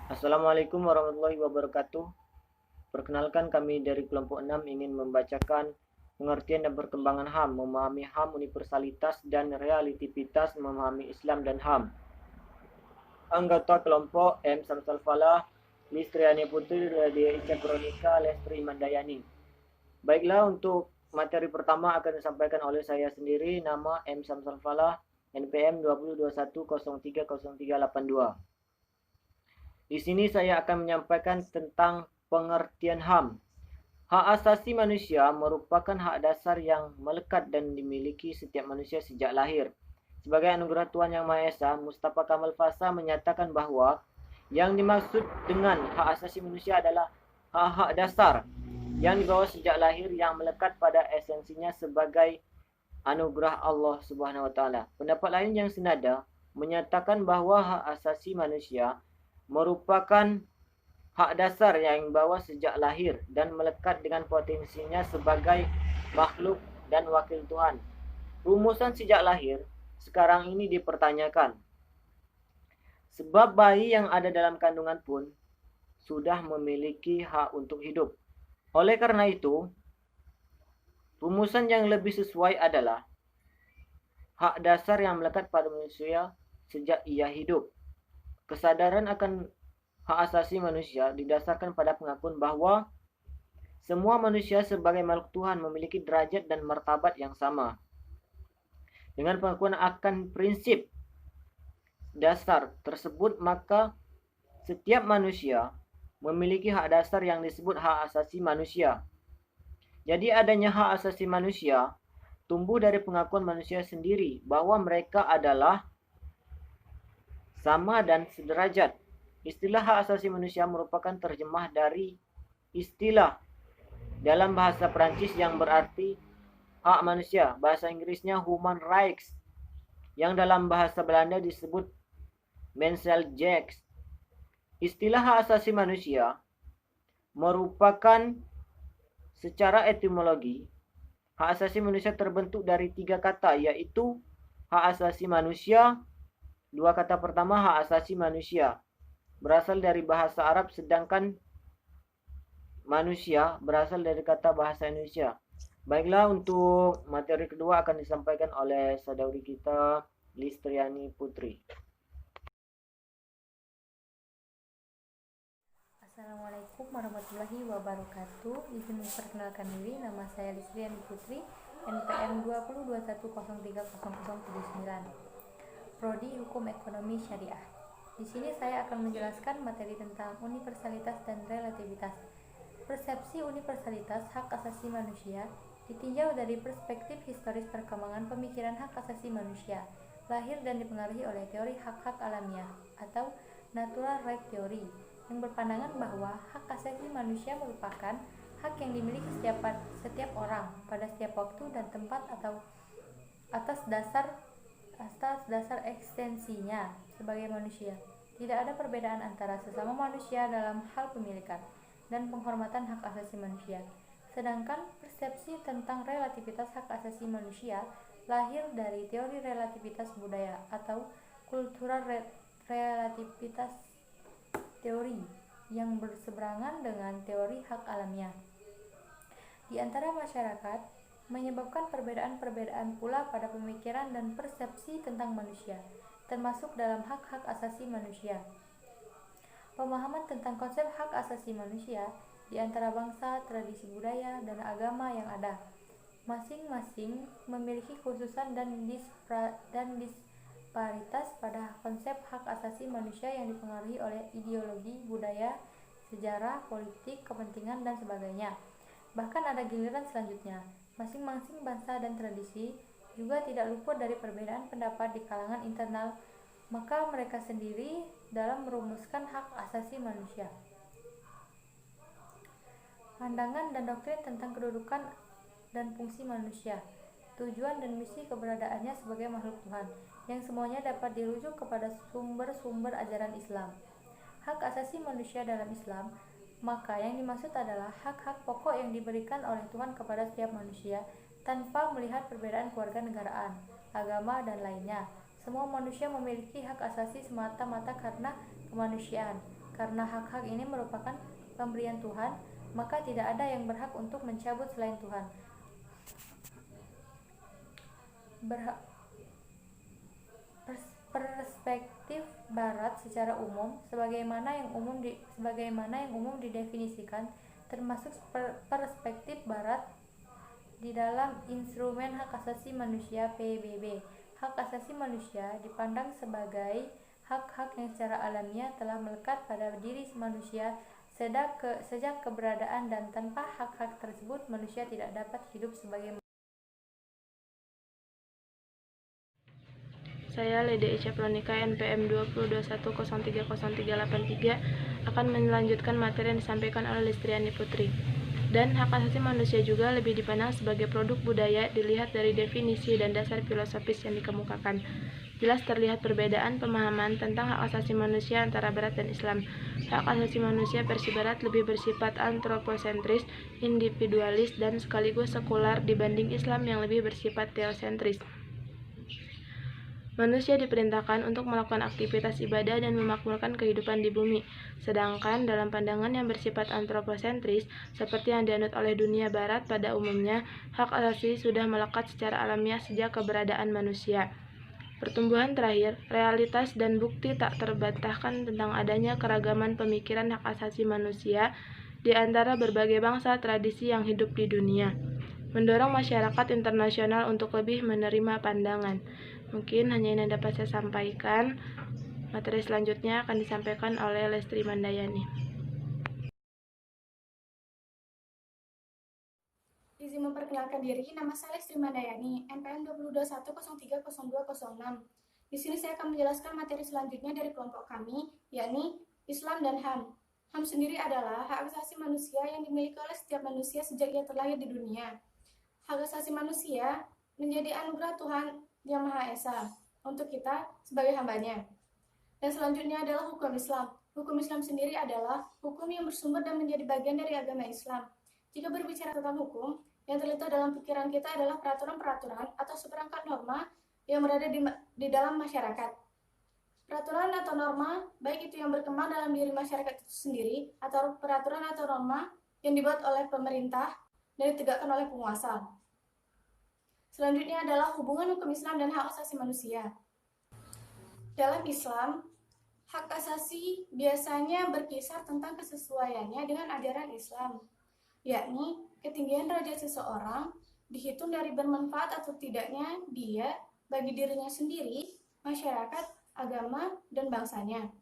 Assalamualaikum warahmatullahi wabarakatuh. Perkenalkan, kami dari kelompok 6 ingin membacakan pengertian dan perkembangan HAM, memahami HAM, universalitas dan realitivitas, memahami Islam dan HAM. Anggota kelompok M. Samsul Falah, Listriani Putri, Radia Ica Kronika, Lestri Mandayani. Baiklah, untuk materi pertama akan disampaikan oleh saya sendiri, nama M. Samsul Falah, NPM 2021030382. Di sini saya akan menyampaikan tentang pengertian HAM. Hak asasi manusia merupakan hak dasar yang melekat dan dimiliki setiap manusia sejak lahir. Sebagai anugerah Tuhan Yang Maha Esa, Mustafa Kamal Fasa menyatakan bahwa yang dimaksud dengan hak asasi manusia adalah hak-hak dasar yang dibawa sejak lahir yang melekat pada esensinya sebagai anugerah Allah Subhanahu wa taala. Pendapat lain yang senada menyatakan bahwa hak asasi manusia merupakan hak dasar yang dibawa sejak lahir dan melekat dengan potensinya sebagai makhluk dan wakil Tuhan. Rumusan sejak lahir sekarang ini dipertanyakan. Sebab bayi yang ada dalam kandungan pun sudah memiliki hak untuk hidup. Oleh karena itu, rumusan yang lebih sesuai adalah hak dasar yang melekat pada manusia sejak ia hidup. Kesadaran akan hak asasi manusia didasarkan pada pengakuan bahwa semua manusia sebagai makhluk Tuhan memiliki derajat dan martabat yang sama. Dengan pengakuan akan prinsip dasar tersebut, maka setiap manusia memiliki hak dasar yang disebut hak asasi manusia. Jadi adanya hak asasi manusia tumbuh dari pengakuan manusia sendiri bahwa mereka adalah sama dan sederajat. Istilah hak asasi manusia merupakan terjemah dari istilah dalam bahasa Prancis yang berarti hak manusia. Bahasa Inggrisnya human rights, yang dalam bahasa Belanda disebut mensenrechten. Istilah hak asasi manusia merupakan secara etimologi, hak asasi manusia terbentuk dari 3 kata, yaitu hak asasi manusia. 2 kata pertama, hak asasi manusia, berasal dari bahasa Arab, sedangkan manusia berasal dari kata bahasa Indonesia. Baiklah, untuk materi kedua akan disampaikan oleh saudari kita Listriani Putri. Assalamualaikum warahmatullahi wabarakatuh. Izin memperkenalkan diri, nama saya Listriani Putri, NPM 2021030079, Prodi Hukum Ekonomi Syariah. Di sini saya akan menjelaskan materi tentang universalitas dan relativitas. Persepsi universalitas hak asasi manusia ditinjau dari perspektif historis perkembangan pemikiran hak asasi manusia, lahir dan dipengaruhi oleh teori hak-hak alamiah atau natural right theory, yang berpandangan bahwa hak asasi manusia merupakan hak yang dimiliki setiap orang pada setiap waktu dan tempat atau atas dasar eksistensinya sebagai manusia. Tidak ada perbedaan antara sesama manusia dalam hal pemilikan dan penghormatan hak asasi manusia. Sedangkan persepsi tentang relativitas hak asasi manusia lahir dari teori relativitas budaya atau cultural relativitas teori, yang berseberangan dengan teori hak alamiah di antara masyarakat, menyebabkan perbedaan-perbedaan pula pada pemikiran dan persepsi tentang manusia, termasuk dalam hak-hak asasi manusia. Pemahaman tentang konsep hak asasi manusia di antara bangsa, tradisi budaya, dan agama yang ada, masing-masing memiliki kekhususan dan disparitas pada konsep hak asasi manusia yang dipengaruhi oleh ideologi, budaya, sejarah, politik, kepentingan, dan sebagainya. Bahkan ada giliran selanjutnya, masing-masing bangsa dan tradisi juga tidak luput dari perbedaan pendapat di kalangan internal maka mereka sendiri dalam merumuskan hak asasi manusia. Pandangan dan doktrin tentang kedudukan dan fungsi manusia, tujuan dan misi keberadaannya sebagai makhluk Tuhan, yang semuanya dapat dirujuk kepada sumber-sumber ajaran Islam. Hak asasi manusia dalam Islam, maka yang dimaksud adalah hak-hak pokok yang diberikan oleh Tuhan kepada setiap manusia tanpa melihat perbedaan kewarganegaraan, agama, dan lainnya. Semua manusia memiliki hak asasi semata-mata karena kemanusiaan. Karena hak-hak ini merupakan pemberian Tuhan, maka tidak ada yang berhak untuk mencabut selain Tuhan. Perspektif Barat secara umum, sebagaimana yang umum didefinisikan, termasuk perspektif Barat di dalam Instrumen Hak Asasi Manusia PBB. Hak asasi manusia dipandang sebagai hak-hak yang secara alamiah telah melekat pada diri manusia sejak keberadaan, dan tanpa hak-hak tersebut manusia tidak dapat hidup sebagai. Saya Lede Ica Pronika NPM 2021030383 akan melanjutkan materi yang disampaikan oleh Listriani Putri. Dan hak asasi manusia juga lebih dipandang sebagai produk budaya dilihat dari definisi dan dasar filosofis yang dikemukakan. Jelas terlihat perbedaan pemahaman tentang hak asasi manusia antara Barat dan Islam. Hak asasi manusia versi Barat lebih bersifat antroposentris, individualis, dan sekaligus sekular dibanding Islam yang lebih bersifat teosentris. Manusia diperintahkan untuk melakukan aktivitas ibadah dan memakmurkan kehidupan di bumi. Sedangkan dalam pandangan yang bersifat antroposentris, seperti yang dianut oleh dunia barat pada umumnya, hak asasi sudah melekat secara alamiah sejak keberadaan manusia. Pertumbuhan terakhir, realitas dan bukti tak terbantahkan tentang adanya keragaman pemikiran hak asasi manusia di antara berbagai bangsa tradisi yang hidup di dunia, mendorong masyarakat internasional untuk lebih menerima pandangan. Mungkin hanya ini yang dapat saya sampaikan. Materi selanjutnya akan disampaikan oleh Lestri Mandayani. Izin memperkenalkan diri, nama saya Lestri Mandayani, NPM 2021030206. Di sini saya akan menjelaskan materi selanjutnya dari kelompok kami, yakni Islam dan HAM. HAM sendiri adalah hak asasi manusia yang dimiliki oleh setiap manusia sejak ia terlahir di dunia. Hak asasi manusia menjadi anugerah Tuhan Yang Maha Esa untuk kita sebagai hambanya. Dan selanjutnya adalah hukum Islam. Hukum Islam sendiri adalah hukum yang bersumber dan menjadi bagian dari agama Islam. Jika berbicara tentang hukum, yang terlintas dalam pikiran kita adalah peraturan-peraturan atau seperangkat norma yang berada di dalam masyarakat. Peraturan atau norma, baik itu yang berkembang dalam diri masyarakat itu sendiri, atau peraturan atau norma yang dibuat oleh pemerintah dan ditegakkan oleh penguasa. Selanjutnya adalah hubungan hukum Islam dan hak asasi manusia. Dalam Islam, hak asasi biasanya berkisar tentang kesesuaiannya dengan ajaran Islam, yakni ketinggian derajat seseorang dihitung dari bermanfaat atau tidaknya dia bagi dirinya sendiri, masyarakat, agama, dan bangsanya.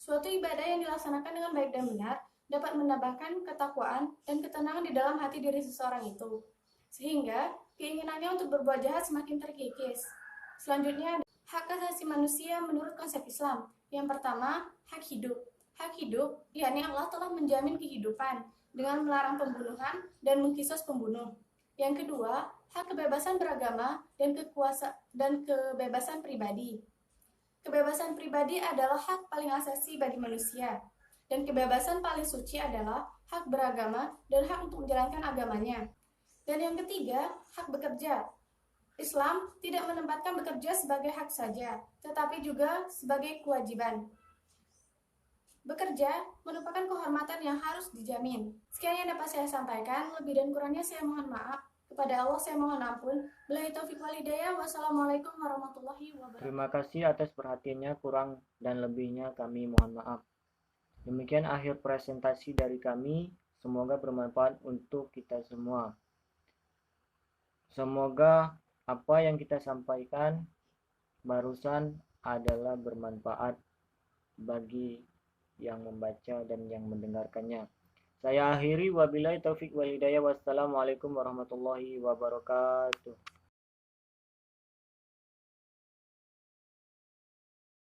Suatu ibadah yang dilaksanakan dengan baik dan benar dapat menambahkan ketakwaan dan ketenangan di dalam hati diri seseorang itu, sehingga keinginannya untuk berbuat jahat semakin terkikis. Selanjutnya, hak asasi manusia menurut konsep Islam. Yang pertama, hak hidup. Hak hidup, yakni Allah telah menjamin kehidupan dengan melarang pembunuhan dan mengkisos pembunuh. Yang kedua, hak kebebasan beragama dan kebebasan pribadi. Kebebasan pribadi adalah hak paling asasi bagi manusia, dan kebebasan paling suci adalah hak beragama dan hak untuk menjalankan agamanya. Dan yang ketiga, hak bekerja. Islam tidak menempatkan bekerja sebagai hak saja, tetapi juga sebagai kewajiban. Bekerja merupakan kehormatan yang harus dijamin. Sekian yang dapat saya sampaikan, lebih dan kurangnya saya mohon maaf. Kepada Allah saya mohon ampun. Billahi taufiq wal hidayah. Wassalamualaikum warahmatullahi wabarakatuh. Terima kasih atas perhatiannya, kurang dan lebihnya kami mohon maaf. Demikian akhir presentasi dari kami. Semoga bermanfaat untuk kita semua. Semoga apa yang kita sampaikan barusan adalah bermanfaat bagi yang membaca dan yang mendengarkannya. Saya akhiri, wabillahi taufik wal hidayah. Wassalamualaikum warahmatullahi wabarakatuh.